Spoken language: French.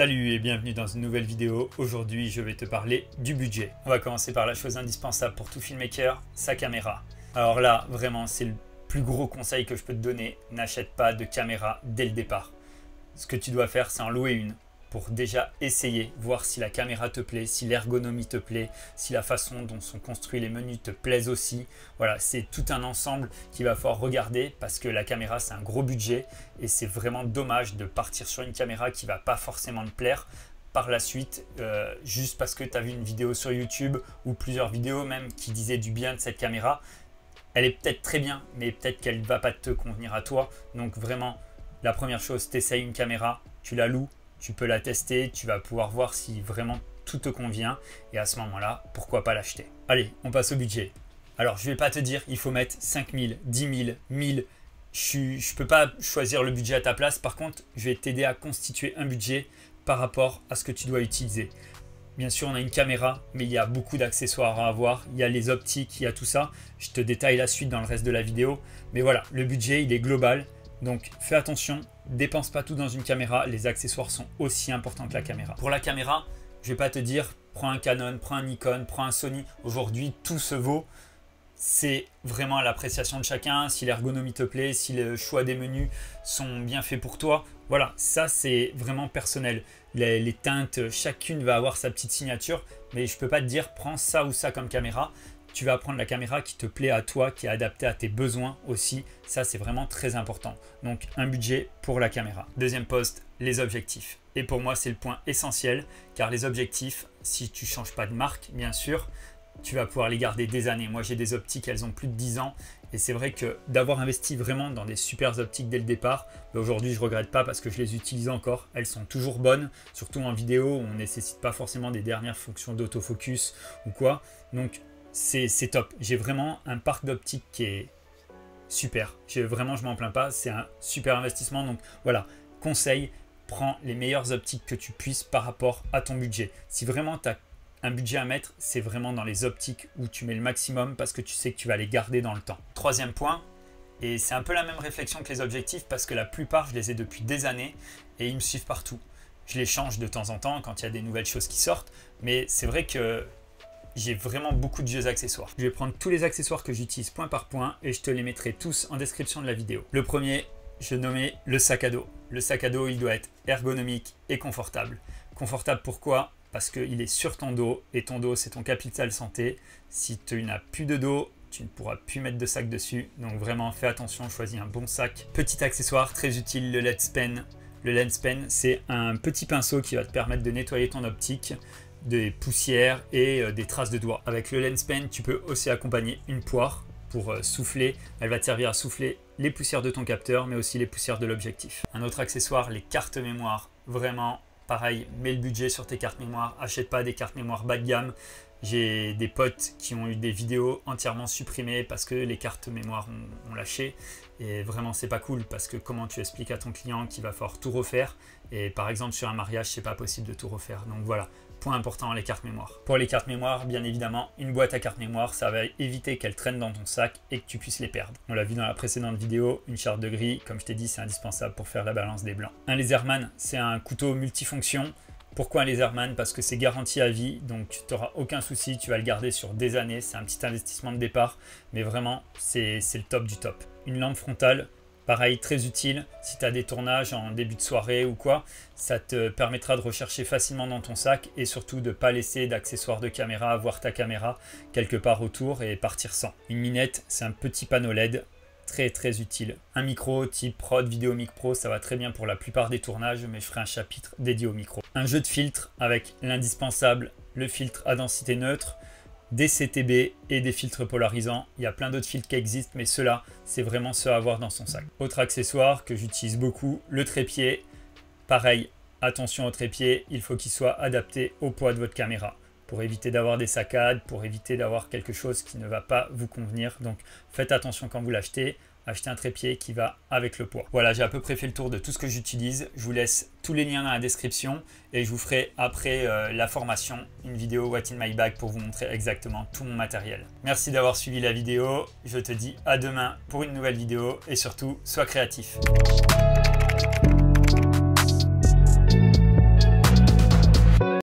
Salut et bienvenue dans une nouvelle vidéo. Aujourd'hui, je vais te parler du budget. On va commencer par la chose indispensable pour tout filmmaker, sa caméra. Alors là, vraiment, c'est le plus gros conseil que je peux te donner. N'achète pas de caméra dès le départ. Ce que tu dois faire, c'est en louer une pour déjà essayer, voir si la caméra te plaît, si l'ergonomie te plaît, si la façon dont sont construits les menus te plaisent aussi. Voilà, c'est tout un ensemble qu'il va falloir regarder parce que la caméra, c'est un gros budget et c'est vraiment dommage de partir sur une caméra qui va pas forcément te plaire par la suite, juste parce que tu as vu une vidéo sur YouTube ou plusieurs vidéos même qui disaient du bien de cette caméra. Elle est peut-être très bien, mais peut-être qu'elle ne va pas te convenir à toi. Donc vraiment, la première chose, tu essayes une caméra, tu la loues, tu peux la tester, tu vas pouvoir voir si vraiment tout te convient et à ce moment-là, pourquoi pas l'acheter. Allez, on passe au budget. Alors, je ne vais pas te dire il faut mettre 5 000, 10 000, 1000. Je ne peux pas choisir le budget à ta place. Par contre, je vais t'aider à constituer un budget par rapport à ce que tu dois utiliser. Bien sûr, on a une caméra, mais il y a beaucoup d'accessoires à avoir. Il y a les optiques, il y a tout ça. Je te détaille la suite dans le reste de la vidéo. Mais voilà, le budget, il est global. Donc, fais attention. Dépense pas tout dans une caméra, les accessoires sont aussi importants que la caméra. Pour la caméra, je vais pas te dire prends un Canon, prends un Nikon, prends un Sony. Aujourd'hui, tout se vaut. C'est vraiment à l'appréciation de chacun, si l'ergonomie te plaît, si le choix des menus sont bien faits pour toi. Voilà, ça c'est vraiment personnel. Les teintes, chacune va avoir sa petite signature, mais je peux pas te dire prends ça ou ça comme caméra. Tu vas prendre la caméra qui te plaît à toi, qui est adaptée à tes besoins aussi. Ça, c'est vraiment très important. Donc, un budget pour la caméra. Deuxième poste, les objectifs. Et pour moi, c'est le point essentiel, car les objectifs, si tu ne changes pas de marque, bien sûr, tu vas pouvoir les garder des années. Moi, j'ai des optiques, elles ont plus de 10 ans. Et c'est vrai que d'avoir investi vraiment dans des super optiques dès le départ, aujourd'hui, je ne regrette pas parce que je les utilise encore. Elles sont toujours bonnes, surtout en vidéo, où on ne nécessite pas forcément des dernières fonctions d'autofocus ou quoi. Donc, c'est top. J'ai vraiment un parc d'optique qui est super. Vraiment, je m'en plains pas. C'est un super investissement. Donc voilà, conseil, prends les meilleures optiques que tu puisses par rapport à ton budget. Si vraiment tu as un budget à mettre, c'est vraiment dans les optiques où tu mets le maximum parce que tu sais que tu vas les garder dans le temps. Troisième point, et c'est un peu la même réflexion que les objectifs parce que la plupart, je les ai depuis des années et ils me suivent partout. Je les change de temps en temps quand il y a des nouvelles choses qui sortent, mais c'est vrai que j'ai vraiment beaucoup de vieux accessoires. Je vais prendre tous les accessoires que j'utilise point par point et je te les mettrai tous en description de la vidéo. Le premier, je nommais le sac à dos. Le sac à dos, il doit être ergonomique et confortable. Confortable pourquoi? Parce qu'il est sur ton dos et ton dos, c'est ton capital santé. Si tu n'as plus de dos, tu ne pourras plus mettre de sac dessus. Donc vraiment, fais attention, choisis un bon sac. Petit accessoire très utile, le lens pen. Le lens pen, c'est un petit pinceau qui va te permettre de nettoyer ton optique des poussières et des traces de doigts. Avec le lens pen, tu peux aussi accompagner une poire pour souffler. Elle va te servir à souffler les poussières de ton capteur, mais aussi les poussières de l'objectif. Un autre accessoire, les cartes mémoire. Vraiment, pareil, mets le budget sur tes cartes mémoire. Achète pas des cartes mémoire bas de gamme. J'ai des potes qui ont eu des vidéos entièrement supprimées parce que les cartes mémoire ont lâché. Et vraiment, c'est pas cool parce que comment tu expliques à ton client qu'il va falloir tout refaire. Et par exemple, sur un mariage, c'est pas possible de tout refaire. Donc voilà. Point important, les cartes mémoire. Pour les cartes mémoire, bien évidemment, une boîte à cartes mémoire, ça va éviter qu'elles traînent dans ton sac et que tu puisses les perdre. On l'a vu dans la précédente vidéo, une charte de gris, comme je t'ai dit, c'est indispensable pour faire la balance des blancs. Un laserman, c'est un couteau multifonction. Pourquoi un laserman? Parce que c'est garanti à vie, donc tu n'auras aucun souci, tu vas le garder sur des années. C'est un petit investissement de départ, mais vraiment, c'est le top du top. Une lampe frontale. Pareil, très utile si tu as des tournages en début de soirée ou quoi, ça te permettra de rechercher facilement dans ton sac et surtout de ne pas laisser d'accessoires de caméra, avoir ta caméra quelque part autour et partir sans. Une minette, c'est un petit panneau LED, très utile. Un micro type Rode VideoMic Pro, ça va très bien pour la plupart des tournages, mais je ferai un chapitre dédié au micro. Un jeu de filtres avec l'indispensable, le filtre à densité neutre, des CTB et des filtres polarisants. Il y a plein d'autres filtres qui existent, mais ceux-là, c'est vraiment ceux à avoir dans son sac. Autre accessoire que j'utilise beaucoup, le trépied. Pareil, attention au trépied, il faut qu'il soit adapté au poids de votre caméra pour éviter d'avoir des saccades, pour éviter d'avoir quelque chose qui ne va pas vous convenir. Donc faites attention quand vous l'achetez. Achetez un trépied qui va avec le poids. Voilà, j'ai à peu près fait le tour de tout ce que j'utilise. Je vous laisse tous les liens dans la description et je vous ferai après la formation une vidéo What in my bag pour vous montrer exactement tout mon matériel. Merci d'avoir suivi la vidéo. Je te dis à demain pour une nouvelle vidéo et surtout, sois créatif.